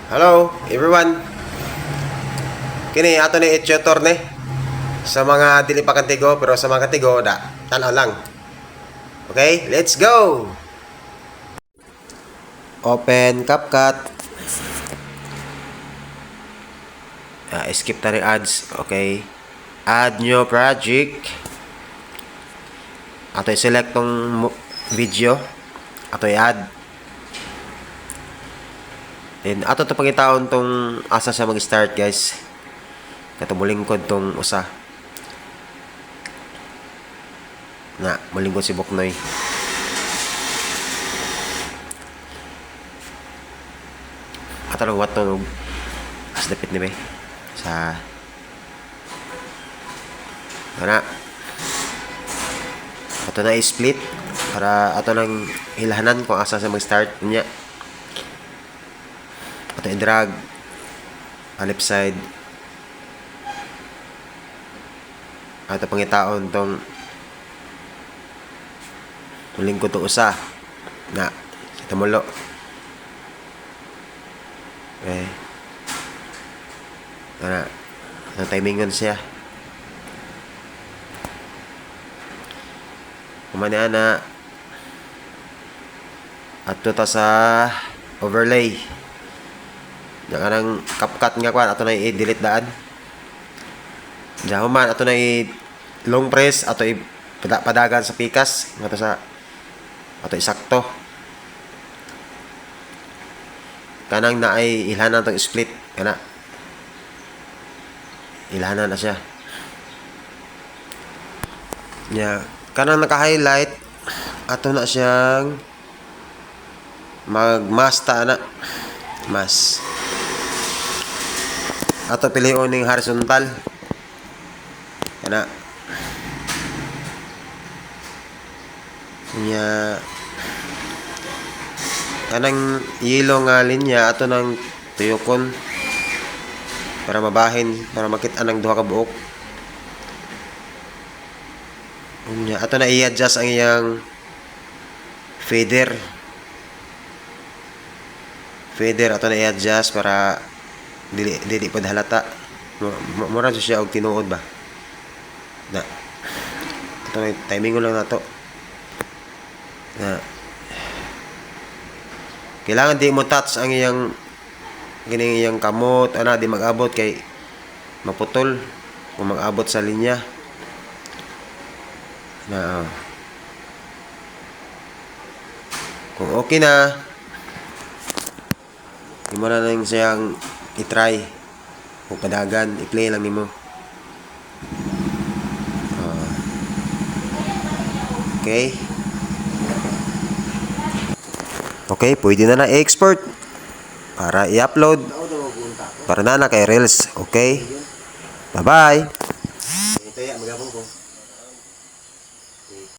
Hello everyone. Kini ato ni i-tutor ni sa mga dili pa kantigo pero sa mga kantigo da tan-aw lang. Okay, let's go. Open CapCut. Skip na rin ads. Okay. Add new project. Ato i-select tong video. Ato i-add. Then ato to pangitaon tong asa siya mag-start, guys. Kato mulingkod tong usa. Na, mulingkod si Boknoy. Ato lang wat to as dapit ni be sa ana. Ato na i-split para ato nang hilahanan kung asa siya mag-start niya. Ato i-drag left side. Ato pangitaon tong lingkod tong usa na kita mulo. Okay. Ana, ang timingon siya. Kumani ana ato ta sa overlay. Yang kanang CapCut nga kwan ato na i-delete daan. Diyan man ato na i-long press ato i-padagan sa pikas ato sa ato isakto. Kanang na ay ilhanan tong split kana. Ilhanan na siya. Nya kanang naka-highlight ato na siyang mag-mask ta na. Mas ato pilion ning horizontal kana nya kanang yellow nga linya ato nang tuyokon para mabahin para makita nang duha ka buok nya ato na i-adjust ang iyang fader ato na i-adjust para dili pa halata mura siya og tinuod ba na ito na timing ko lang nato na kailangan di mo touch ang iyang gining iyang kamot ana di mag-abot kay maputol kung mag-abot sa linya na kung okay na imo na lang siyang i-try kung padagan i-play lang nimo. Okay, pwede na i-export para i-upload para na kay Reels. Okay, bye bye. Ito ya magabong ko.